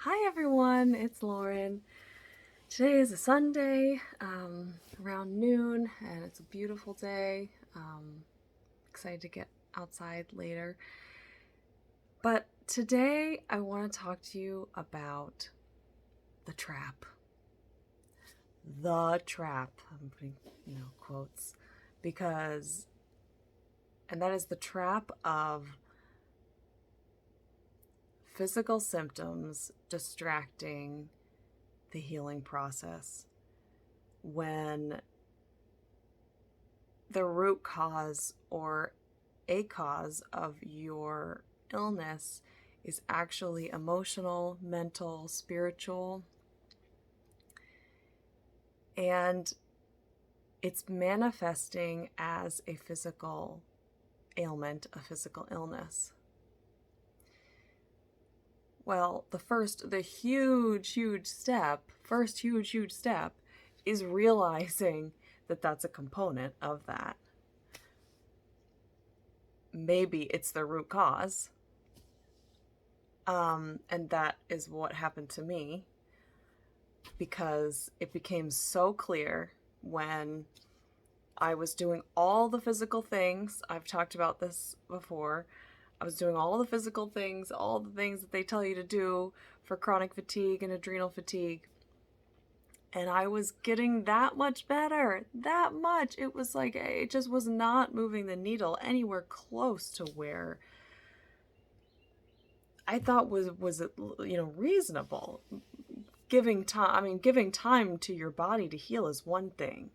Hi everyone, it's Lauren. Today is a Sunday, around noon, and it's a beautiful day. Excited to get outside later. But today I want to talk to you about the trap. The trap. I'm putting, quotes, because, and that is the trap of physical symptoms distracting the healing process when the root cause or a cause of your illness is actually emotional, mental, spiritual, and it's manifesting as a physical ailment, a physical illness. Well, the huge step is realizing that that's a component of that. Maybe it's the root cause. And that is what happened to me, because it became so clear when I was doing all the physical things. I've talked about this before. I was doing all the physical things, all the things that they tell you to do for chronic fatigue and adrenal fatigue. And I was getting that much better, that much. It was like, it just was not moving the needle anywhere close to where I thought was reasonable. Giving time to your body to heal is one thing.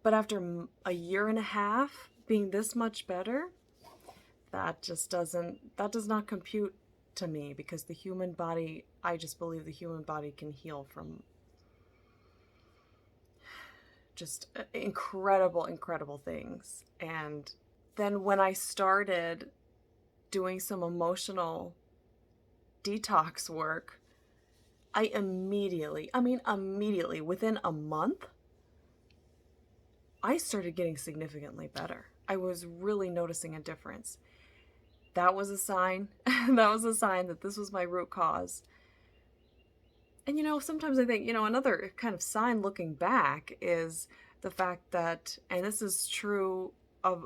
But after a year and a half being this much better, that does not compute to me, because the human body, I just believe the human body can heal from just incredible things. And then when I started doing some emotional detox work, I immediately, within a month, I started getting significantly better. I was really noticing a difference. That was a sign. That was a sign that this was my root cause. And sometimes I think, another kind of sign looking back is the fact that, and this is true of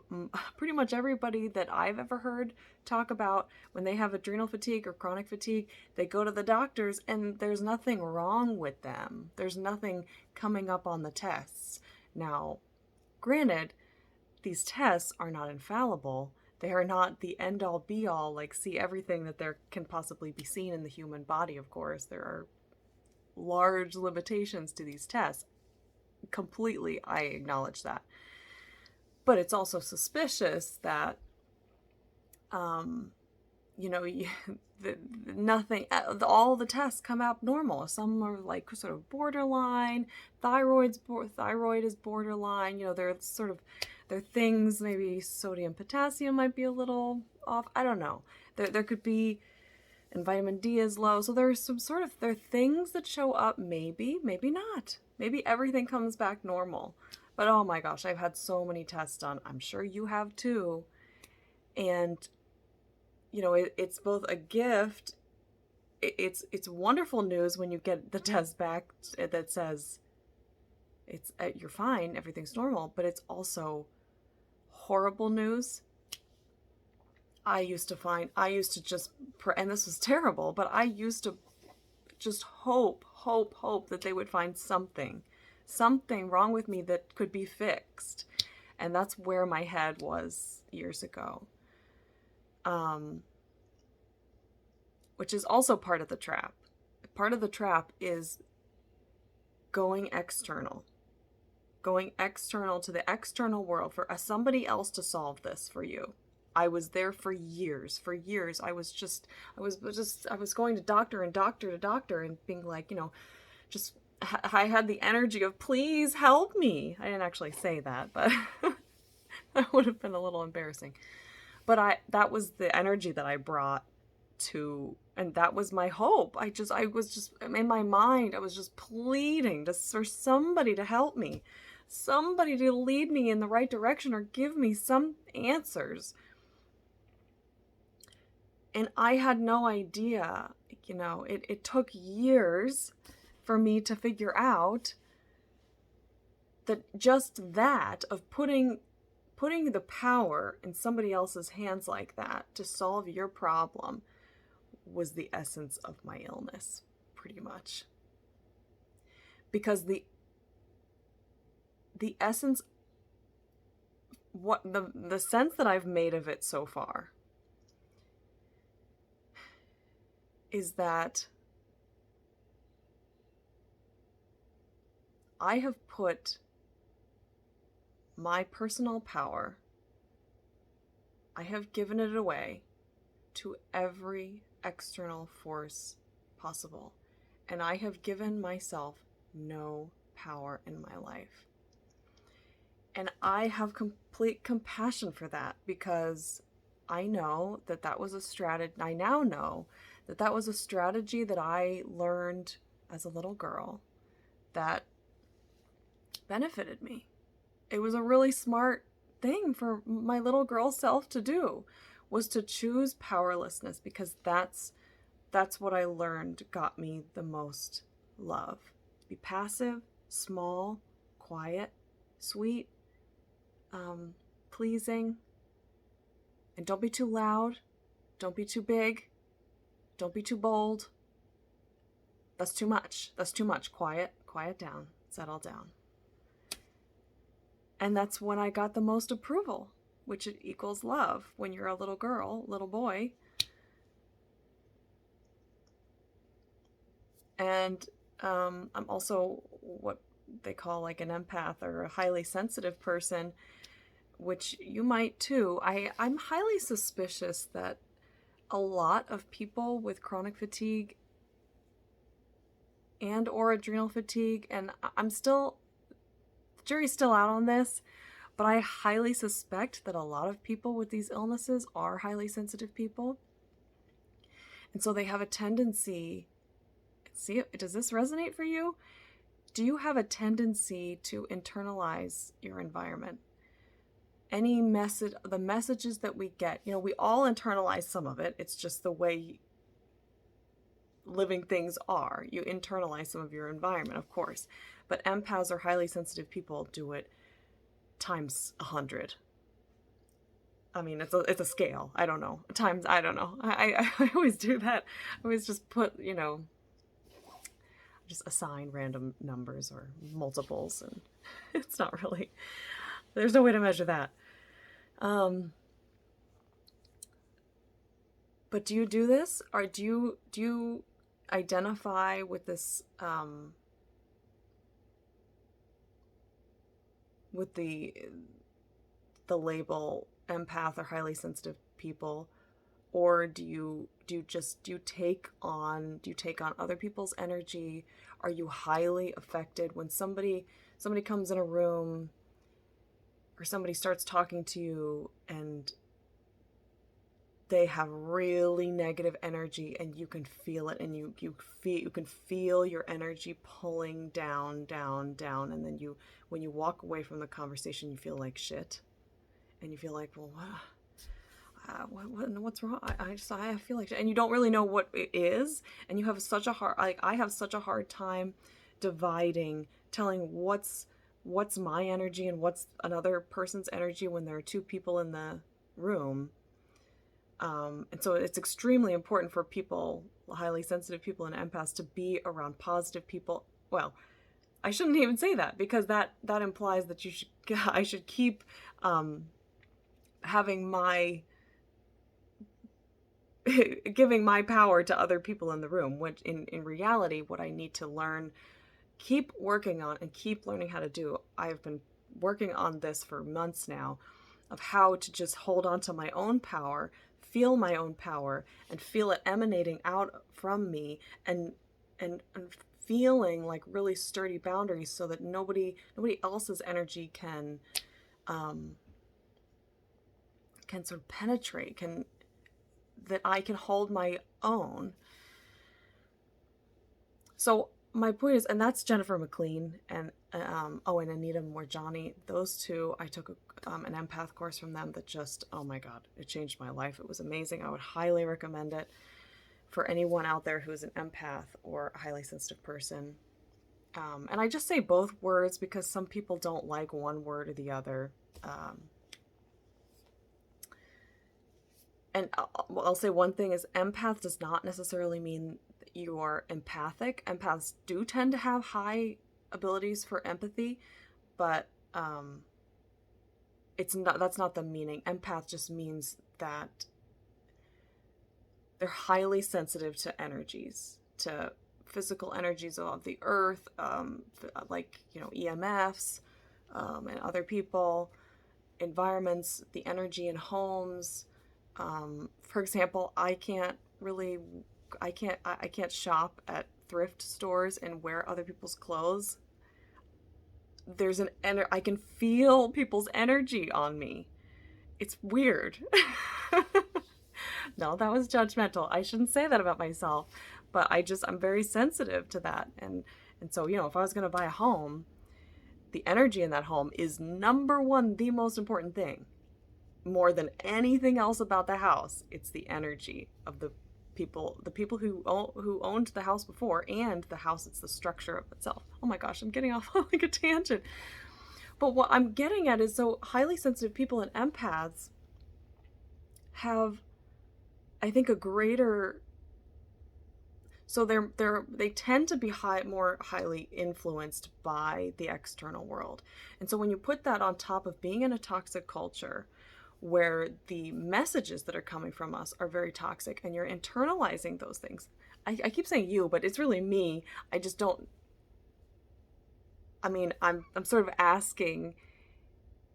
pretty much everybody that I've ever heard talk about, when they have adrenal fatigue or chronic fatigue, they go to the doctors and there's nothing wrong with them. There's nothing coming up on the tests. Now, granted, these tests are not infallible. They are not the end-all be-all, like see everything that there can possibly be seen in the human body, of course. There are large limitations to these tests. Completely, I acknowledge that. But it's also suspicious that, nothing, all the tests come out normal. Some are like sort of borderline. Thyroid is borderline. There are things, maybe sodium, potassium might be a little off. I don't know. There could be, and vitamin D is low. So there are things that show up, maybe not. Maybe everything comes back normal. But oh my gosh, I've had so many tests done. I'm sure you have too. And, it's both a gift. It's wonderful news when you get the test back that says you're fine, everything's normal. But it's also horrible news. I used to just, and this was terrible, but I used to just hope that they would find something wrong with me that could be fixed. And that's where my head was years ago. Which is also part of the trap. Part of the trap is going external to the external world for somebody else to solve this for you. I was there for years. I was going to doctor and being like, I had the energy of, please help me. I didn't actually say that, but that would have been a little embarrassing. But that was the energy that I brought to, and that was my hope. I was just, in my mind, I was just pleading for somebody to help me. Somebody to lead me in the right direction or give me some answers. And I had no idea like, you know, it took years for me to figure out that just that of putting the power in somebody else's hands like that to solve your problem was the essence of my illness, pretty much. Because the essence, what the sense that I've made of it so far is that I have put my personal power, I have given it away to every external force possible. And I have given myself no power in my life. And I have complete compassion for that, because I know that that was a strategy. I now know that that was a strategy that I learned as a little girl that benefited me. It was a really smart thing for my little girl self to do, was to choose powerlessness, because that's what I learned got me the most love. Be passive, small, quiet, sweet, pleasing, and don't be too loud, don't be too big, don't be too bold. That's too much. That's too much. Quiet down, settle down. And that's when I got the most approval, which equals love. When you're a little girl, little boy. And I'm also what they call like an empath, or a highly sensitive person, which you might too. I'm highly suspicious that a lot of people with chronic fatigue and or adrenal fatigue, and the jury's still out on this, but I highly suspect that a lot of people with these illnesses are highly sensitive people. And so they have a tendency, does this resonate for you? Do you have a tendency to internalize your environment? Any message, the messages that we get, you know, we all internalize some of it. It's just the way living things are. You internalize some of your environment, of course. But empaths or highly sensitive people do it times 100. I mean, it's a scale. I don't know. Times, I don't know. I always do that. I always just put, you know, just assign random numbers or multiples, and it's not really, there's no way to measure that. But do you do this? Or do you identify with this, with the label empath or highly sensitive people? Or do you take on other people's energy? Are you highly affected when somebody comes in a room, or somebody starts talking to you and they have really negative energy, and you can feel it, and you can feel your energy pulling down, and then when you walk away from the conversation, you feel like shit, and you feel like, well, what's wrong? I feel like shit, and you don't really know what it is, and you have such a hard, I have such a hard time dividing, telling what's my energy and what's another person's energy when there are two people in the room. And so it's extremely important for people, highly sensitive people and empaths, to be around positive people. Well, I shouldn't even say that, because that implies that I should keep having giving my power to other people in the room, which in reality, what I need to learn, keep working on, and keep learning how to do. I've been working on this for months now, of how to just hold on to my own power, feel my own power, and feel it emanating out from me, and feeling like really sturdy boundaries, so that nobody else's energy can sort of penetrate, that I can hold my own. So my point is, and that's Jennifer McLean and and Anita Morjani. Those two, I took an empath course from them that just, oh my God, it changed my life. It was amazing. I would highly recommend it for anyone out there who's an empath or a highly sensitive person. And I just say both words because some people don't like one word or the other. And I'll say one thing is empath does not necessarily mean that you are empathic. Empaths do tend to have high abilities for empathy, but that's not the meaning. Empath just means that they're highly sensitive to energies, to physical energies of the earth, like, EMFs, and other people, environments, the energy in homes. For example, I can't shop at thrift stores and wear other people's clothes. I can feel people's energy on me. It's weird. No, that was judgmental. I shouldn't say that about myself, but I'm very sensitive to that. And so, if I was going to buy a home, the energy in that home is number one, the most important thing. More than anything else about the house, it's the energy of the people who owned the house before, and the house, it's the structure of itself. Oh my gosh, I'm getting off on like a tangent. But what I'm getting at is, so highly sensitive people and empaths have, I think, a greater, so they tend to be more highly influenced by the external world. And so when you put that on top of being in a toxic culture where the messages that are coming from us are very toxic, and you're internalizing those things. I keep saying you, but it's really me. I just don't, I'm sort of asking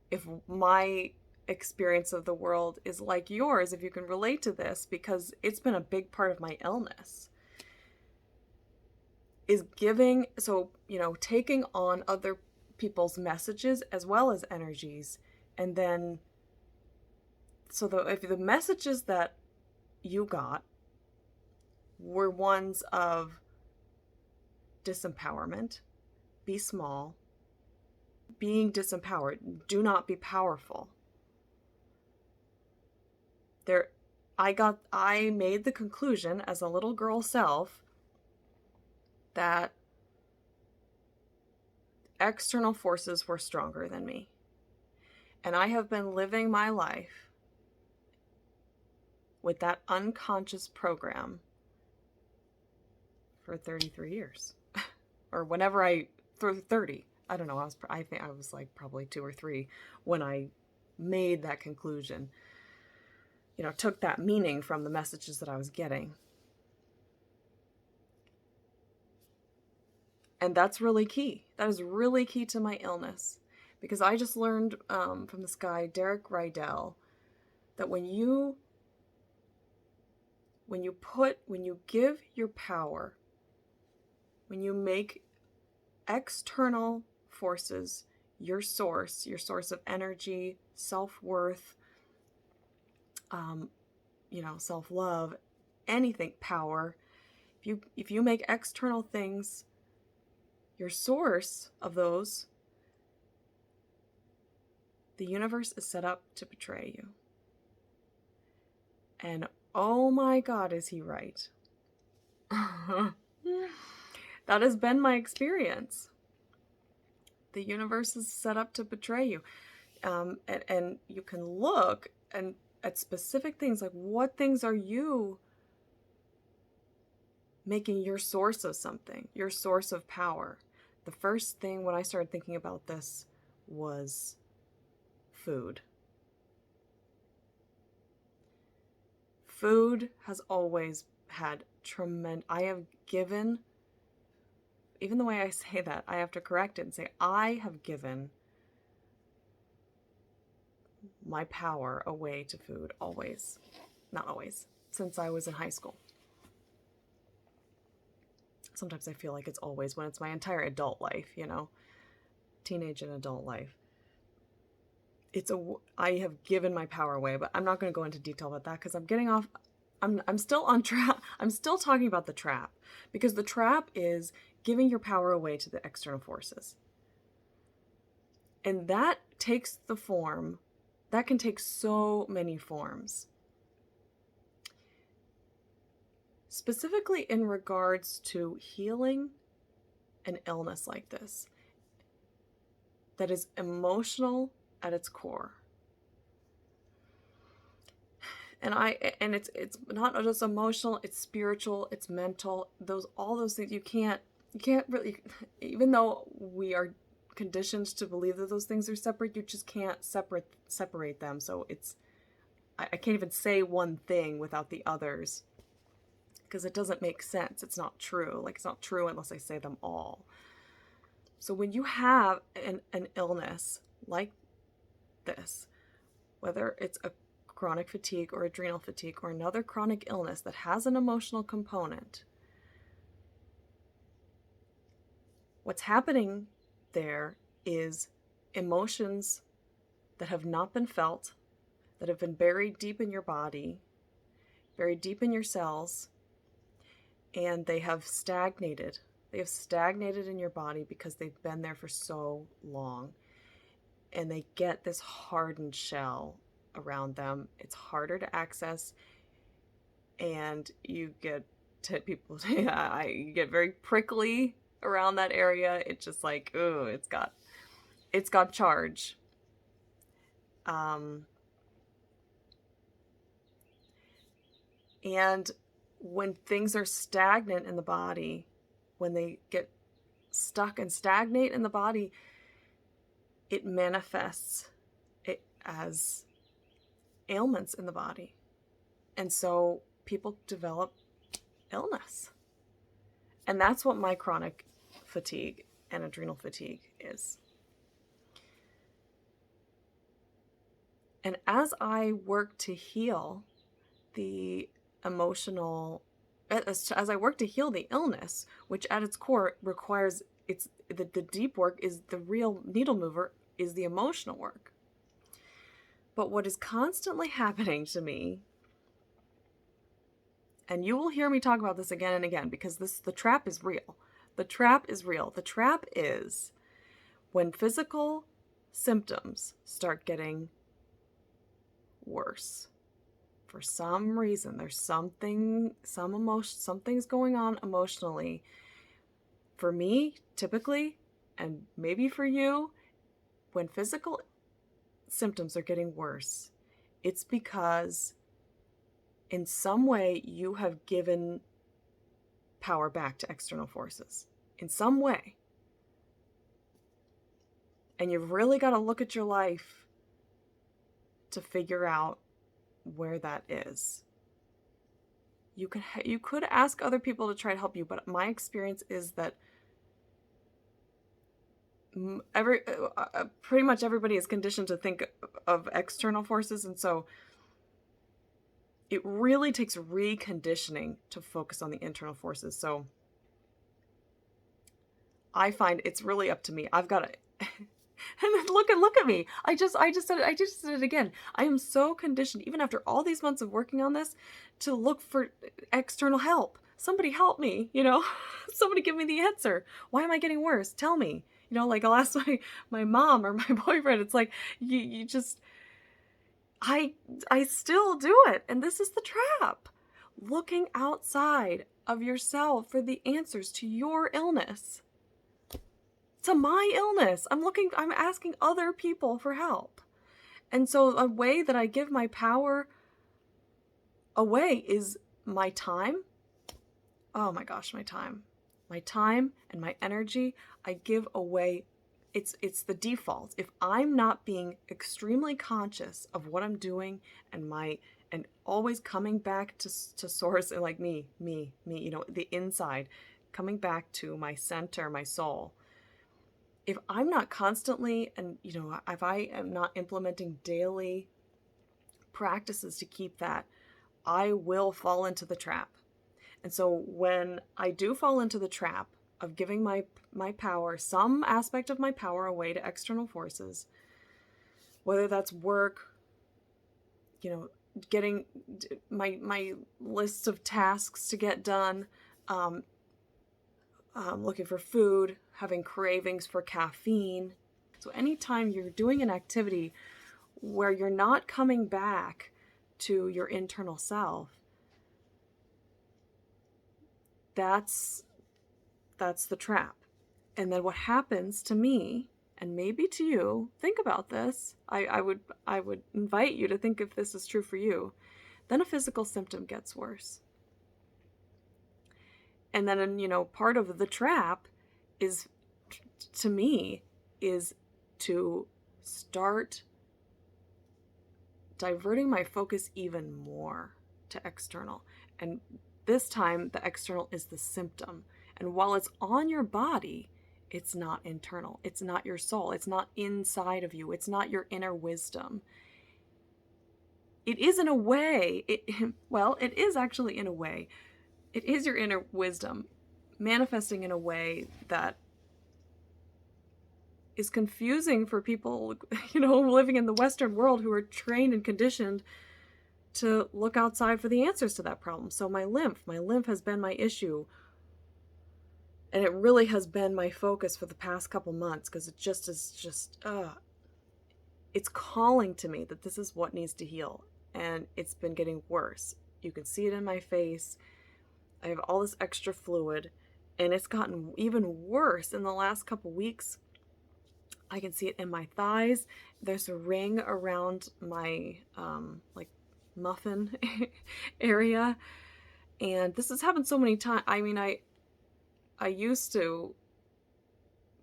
if my experience of the world is like yours, if you can relate to this, because it's been a big part of my illness. Is taking on other people's messages as well as energies, and then if the messages that you got were ones of disempowerment, be small, being disempowered, do not be powerful. I made the conclusion as a little girl self that external forces were stronger than me. And I have been living my life with that unconscious program for 33 years. Or whenever 30. I don't know, I think I was like probably 2 or 3 when I made that conclusion. Took that meaning from the messages that I was getting. And that's really key. That is really key to my illness. Because I just learned from this guy, Derek Rydell, that when you give your power, when you make external forces your source of energy, self-worth, self-love, anything, power, if you make external things your source of those, the universe is set up to betray you. And oh my God, is he right? That has been my experience. The universe is set up to betray you. And you can look at specific things, like what things are you making your source of something, your source of power. The first thing when I started thinking about this was food. Food has always had I have given, even the way I say that, I have to correct it and say, I have given my power away to food, always. Not always, since I was in high school. Sometimes I feel like it's always, when it's my entire adult life, teenage and adult life. I have given my power away, but I'm not going to go into detail about that because I'm getting off. I'm still on trap. I'm still talking about the trap, because the trap is giving your power away to the external forces. And that takes the form, that can take so many forms. specifically in regards to healing an illness like this that is emotional at its core. And it's not just emotional, it's spiritual, it's mental, all those things. You can't really, even though we are conditioned to believe that those things are separate, you just can't separate them. So I can't even say one thing without the others, because it doesn't make sense. It's not true. Like, it's not true unless I say them all. So when you have an illness like this, whether it's a chronic fatigue or adrenal fatigue or another chronic illness that has an emotional component, what's happening there is emotions that have not been felt, that have been buried deep in your body, buried deep in your cells, and they have stagnated. They have stagnated in your body because they've been there for so long, and they get this hardened shell around them. It's harder to access, and you get you get very prickly around that area. It's just like, ooh, it's got charge. And when things are stagnant in the body, when they get stuck and stagnate in the body, it manifests it as ailments in the body. And so people develop illness. And that's what my chronic fatigue and adrenal fatigue is. And as I work to heal the emotional, as I work to heal the illness, which at its core requires, the deep work is the real needle mover, is the emotional work. But what is constantly happening to me, and you will hear me talk about this again and again, because the trap is real. The trap is real. The trap is when physical symptoms start getting worse. For some reason, there's something's going on emotionally. For me, typically, and maybe for you, when physical symptoms are getting worse, it's because in some way you have given power back to external forces. In some way. And you've really got to look at your life to figure out where that is. You could ask other people to try to help you, but my experience is that pretty much everybody is conditioned to think of external forces, and so it really takes reconditioning to focus on the internal forces. So I find it's really up to me. I've got to and look at me. I just said it again. I am so conditioned, even after all these months of working on this, to look for external help. Somebody help me, somebody give me the answer. Why am I getting worse? Tell me. Like I'll ask my mom or my boyfriend. It's like, you just, I still do it. And this is the trap. Looking outside of yourself for the answers to your illness. To my illness. I'm asking other people for help. And so a way that I give my power away is my time. Oh my gosh, my time. My time and my energy, I give away. It's the default. If I'm not being extremely conscious of what I'm doing and always coming back to source, and like me, the inside, coming back to my center, my soul. If I'm not constantly, and if I am not implementing daily practices to keep that, I will fall into the trap. And so when I do fall into the trap of giving my power, some aspect of my power away to external forces, whether that's work, getting my list of tasks to get done, looking for food, having cravings for caffeine. So anytime you're doing an activity where you're not coming back to your internal self, that's the trap. And then what happens to me, and maybe to you, think about this. I would invite you to think if this is true for you. Then a physical symptom gets worse. And then, part of the trap is, to me, is to start diverting my focus even more to external. And this time, the external is the symptom. And while it's on your body, it's not internal. It's not your soul. It's not inside of you. It's not your inner wisdom. It is in a way, it is actually in a way. It is your inner wisdom manifesting in a way that is confusing for people, living in the Western world who are trained and conditioned to look outside for the answers to that problem. So my lymph has been my issue. And it really has been my focus for the past couple months, because it just is it's calling to me that this is what needs to heal. And it's been getting worse. You can see it in my face. I have all this extra fluid, and it's gotten even worse in the last couple weeks. I can see it in my thighs. There's a ring around my muffin area. And this has happened so many times. I mean, I used to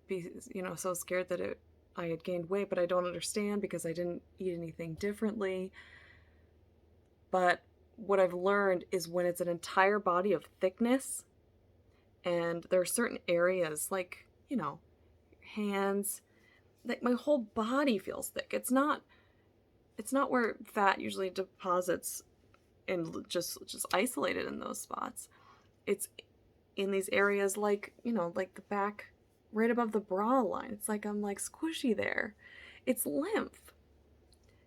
be, so scared that I had gained weight, but I don't understand because I didn't eat anything differently. But what I've learned is when it's an entire body of thickness, and there are certain areas like, hands, like my whole body feels thick. It's not where fat usually deposits and just isolated in those spots. It's in these areas like the back right above the bra line. It's like I'm like squishy there. It's lymph.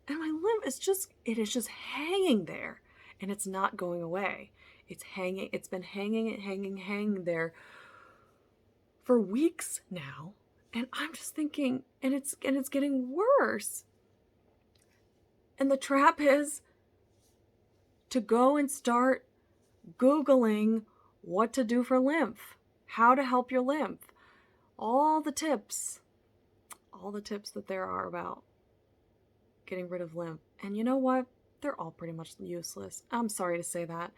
And my lymph is just hanging there, and it's not going away. It's been hanging there for weeks now. And I'm just thinking, and it's getting worse. And the trap is to go and start Googling what to do for lymph, how to help your lymph, all the tips that there are about getting rid of lymph. And you know what? They're all pretty much useless. I'm sorry to say that.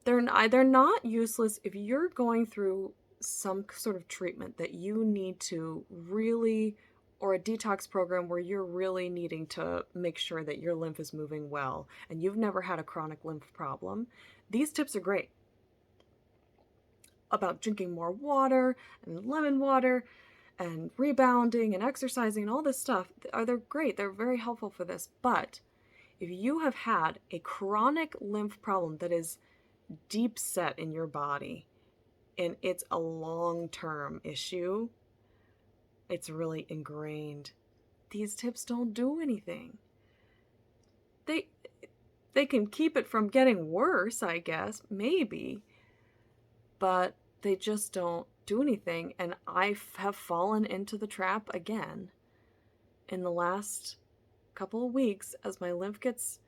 They're not useless if you're going through some sort of treatment that you need to really, or a detox program where you're really needing to make sure that your lymph is moving well, and you've never had a chronic lymph problem. These tips are great. About drinking more water and lemon water and rebounding and exercising and all this stuff, they're great. They're very helpful for this. But if you have had a chronic lymph problem that is deep set in your body, and it's a long-term issue, it's really ingrained, these tips don't do anything. They can keep it from getting worse, I guess, maybe, but they just don't do anything. And I have fallen into the trap again in the last couple of weeks. As my lymph gets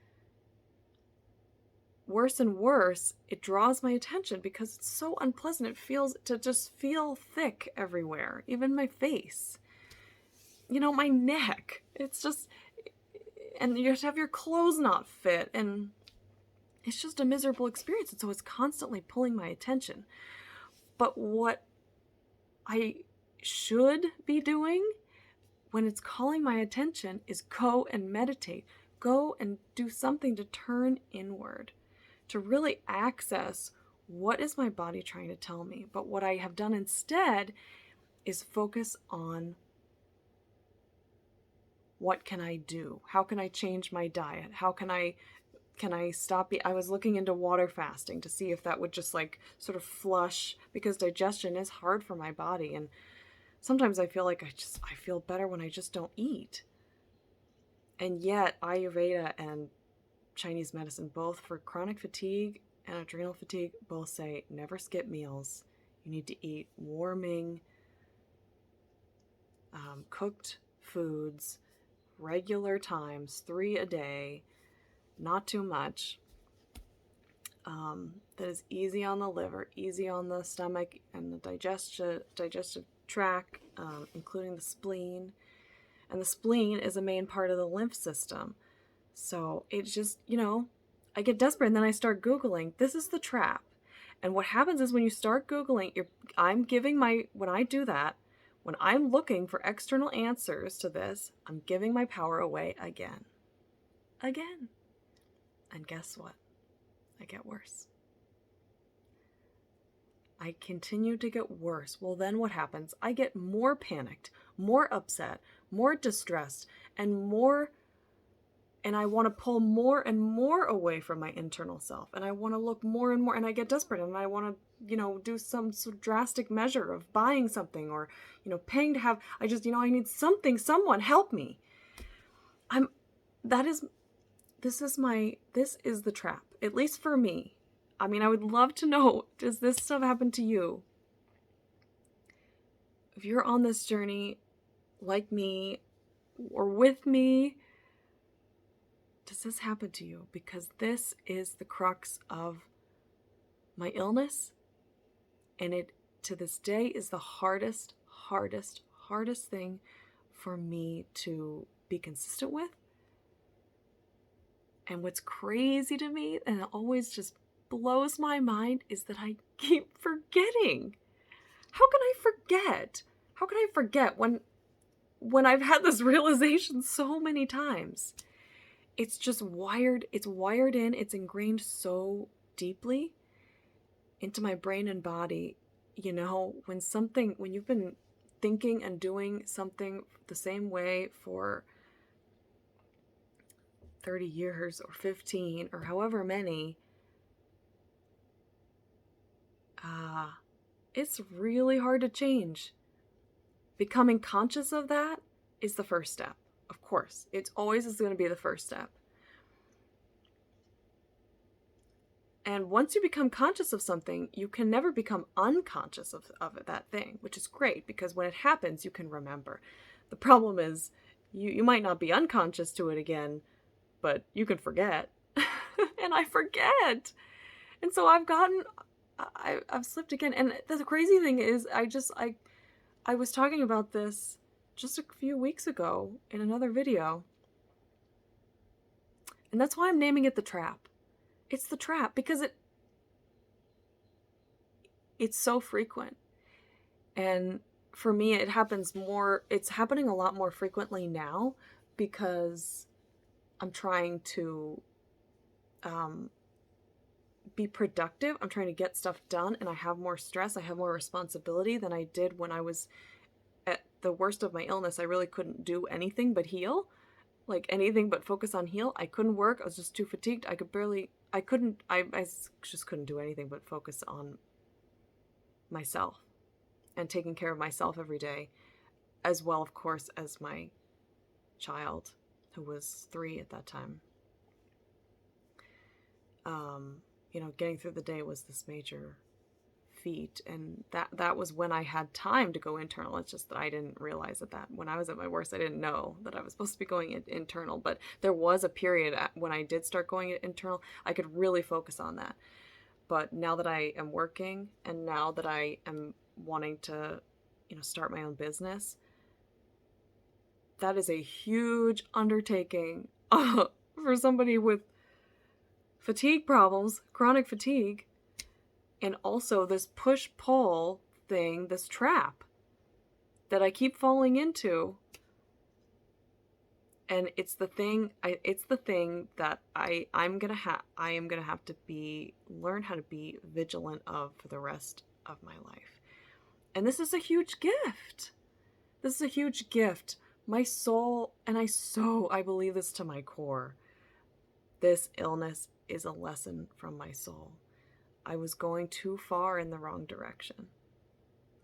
worse and worse, it draws my attention because it's so unpleasant. It feels to just feel thick everywhere, even my face, my neck. It's just, and you have to have your clothes not fit, and it's just a miserable experience. And so it's constantly pulling my attention. But what I should be doing when it's calling my attention is go and meditate. Go and do something to turn inward, to really access what is my body trying to tell me. But what I have done instead is focus on what can I do? How can I change my diet? How can I stop I was looking into water fasting to see if that would just sort of flush, because digestion is hard for my body, and sometimes I feel like I feel better when I just don't eat. And yet Ayurveda and Chinese medicine, both for chronic fatigue and adrenal fatigue, both say never skip meals. You need to eat warming, cooked foods, regular times, 3 a day, not too much. that is easy on the liver, easy on the stomach and the digestive tract, including the spleen. And the spleen is a main part of the lymph system. So it's just, I get desperate and then I start Googling. This is the trap. And what happens is when you start Googling, when I do that, when I'm looking for external answers to this, I'm giving my power away again. Again. And guess what? I get worse. I continue to get worse. Well, then what happens? I get more panicked, more upset, more distressed, and I want to pull more and more away from my internal self. And I want to look more and more, and I get desperate, and I want to, do some sort of drastic measure of buying something or, paying to have, I need something, someone help me. This is the trap, at least for me. I mean, I would love to know, does this stuff happen to you? If you're on this journey like me or with me, does this happen to you? Because this is the crux of my illness, and it, to this day, is the hardest thing for me to be consistent with. And what's crazy to me, and it always just blows my mind, is that I keep forgetting. How can I forget? How can I forget when I've had this realization so many times? It's just wired in, it's ingrained so deeply into my brain and body. When you've been thinking and doing something the same way for 30 years or 15 or however many, it's really hard to change. Becoming conscious of that is the first step. Of course, it's always going to be the first step. And once you become conscious of something, you can never become unconscious of that thing, which is great because when it happens, you can remember. The problem is you might not be unconscious to it again, but you can forget. And I forget. And so I've slipped again. And the crazy thing is I was talking about this just a few weeks ago in another video. And that's why I'm naming it the trap. It's the trap because it's so frequent. And for me, it's happening a lot more frequently now because I'm trying to be productive. I'm trying to get stuff done, and I have more stress. I have more responsibility than I did when I was at the worst of my illness. I really couldn't do anything but heal, like anything but focus on heal. I couldn't work. I was just too fatigued. I just couldn't do anything but focus on myself and taking care of myself every day, as well, of course, as my child, who was 3 at that time. Getting through the day was this major feat, and that was when I had time to go internal. It's just that I didn't realize that when I was at my worst, I didn't know that I was supposed to be going internal, but there was a period when I did start going internal, I could really focus on that. But now that I am working, and now that I am wanting to, start my own business, that is a huge undertaking for somebody with fatigue problems, chronic fatigue, and also this push-pull thing, this trap that I keep falling into. And it's the thing that I am gonna have to learn how to be vigilant of for the rest of my life. And this is a huge gift. This is a huge gift. My soul, and I believe this to my core. This illness is a lesson from my soul. I was going too far in the wrong direction.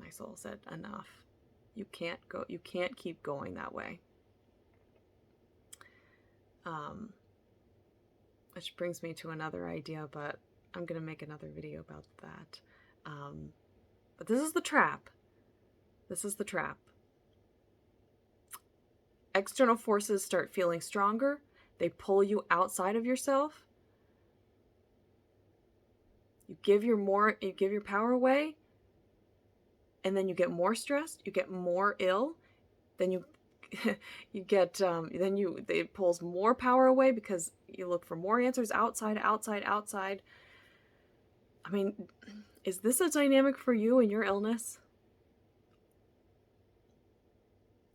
My soul said, enough. You can't keep going that way. Which brings me to another idea, but I'm going to make another video about that. But this is the trap. This is the trap. External forces start feeling stronger. They pull you outside of yourself. give your power away, and then you get more stressed, you get more ill, then you you get it pulls more power away because you look for more answers outside, outside, outside. I mean, is this a dynamic for you in your illness?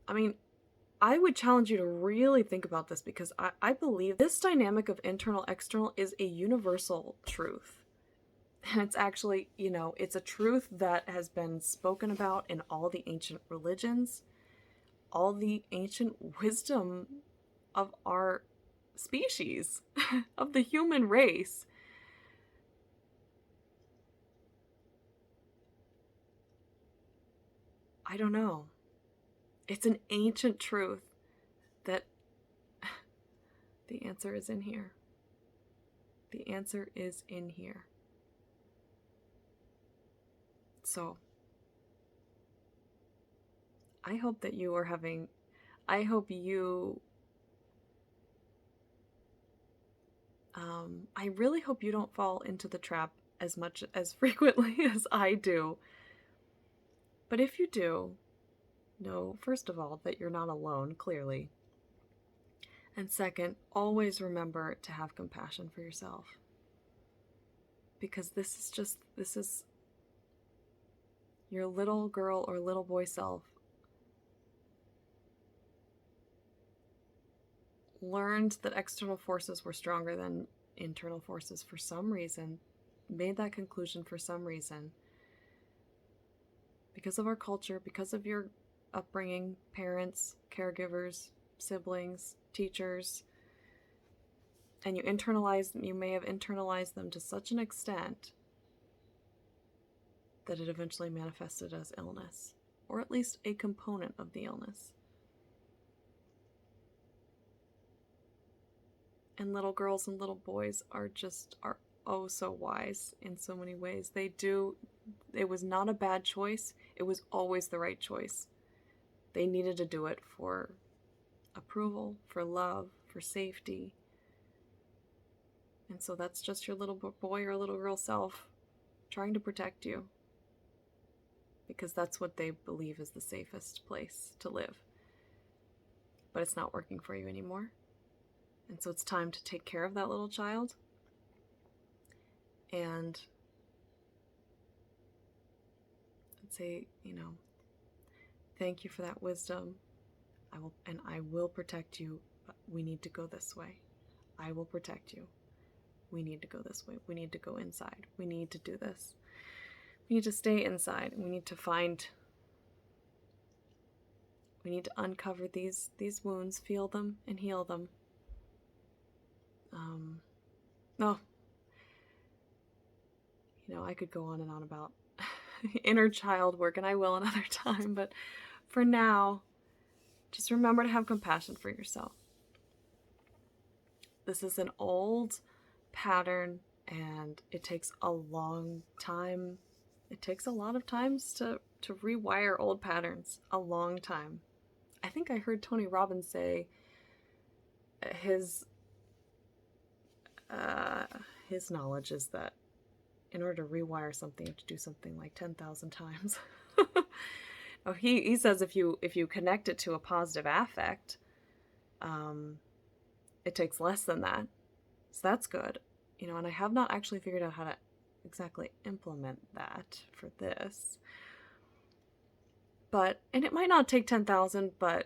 I mean, I would challenge you to really think about this, because I believe this dynamic of internal external is a universal truth. And it's actually, it's a truth that has been spoken about in all the ancient religions, all the ancient wisdom of our species, of the human race. I don't know. It's an ancient truth that the answer is in here. The answer is in here. So, I hope that you are having, I hope you, I really hope you don't fall into the trap as frequently as I do. But if you do, know, first of all, that you're not alone, clearly. And second, always remember to have compassion for yourself. Because this is your little girl or little boy self learned that external forces were stronger than internal forces for some reason, made that conclusion for some reason. Because of our culture, because of your upbringing, parents, caregivers, siblings, teachers, and you may have internalized them to such an extent that it eventually manifested as illness, or at least a component of the illness. And little girls and little boys are oh so wise in so many ways. It was not a bad choice. It was always the right choice. They needed to do it for approval, for love, for safety. And so that's just your little boy or little girl self trying to protect you, because that's what they believe is the safest place to live. But it's not working for you anymore. And so it's time to take care of that little child and say, thank you for that wisdom. I will protect you. But we need to go this way. I will protect you. We need to go this way. We need to go inside. We need to do this. We need to stay inside. We need to uncover these wounds, feel them, and heal them. I could go on and on about inner child work, and I will another time, but for now, just remember to have compassion for yourself. This is an old pattern, and it takes a long time. It takes a lot of times to rewire old patterns. A long time. I think I heard Tony Robbins say his knowledge is that in order to rewire something, you have to do something like 10,000 times. Oh, he says if you connect it to a positive affect, it takes less than that. So that's good. And I have not actually figured out how to exactly implement that for this. And it might not take 10,000, but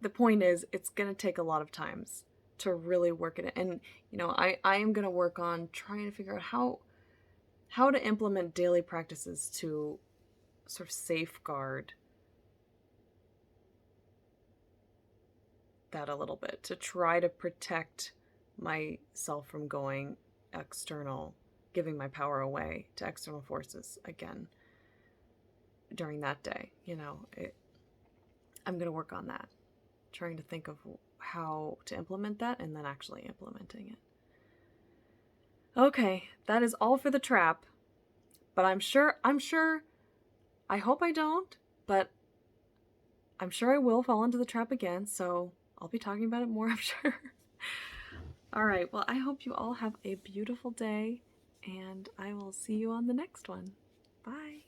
the point is it's going to take a lot of times to really work it. And, I am going to work on trying to figure out how to implement daily practices to sort of safeguard that a little bit, to try to protect myself from going external, giving my power away to external forces again during that day. I'm going to work on that, trying to think of how to implement that and then actually implementing it. Okay, that is all for the trap, but I hope I don't, but I'm sure I will fall into the trap again, so I'll be talking about it more, I'm sure. All right, well, I hope you all have a beautiful day, and I will see you on the next one. Bye.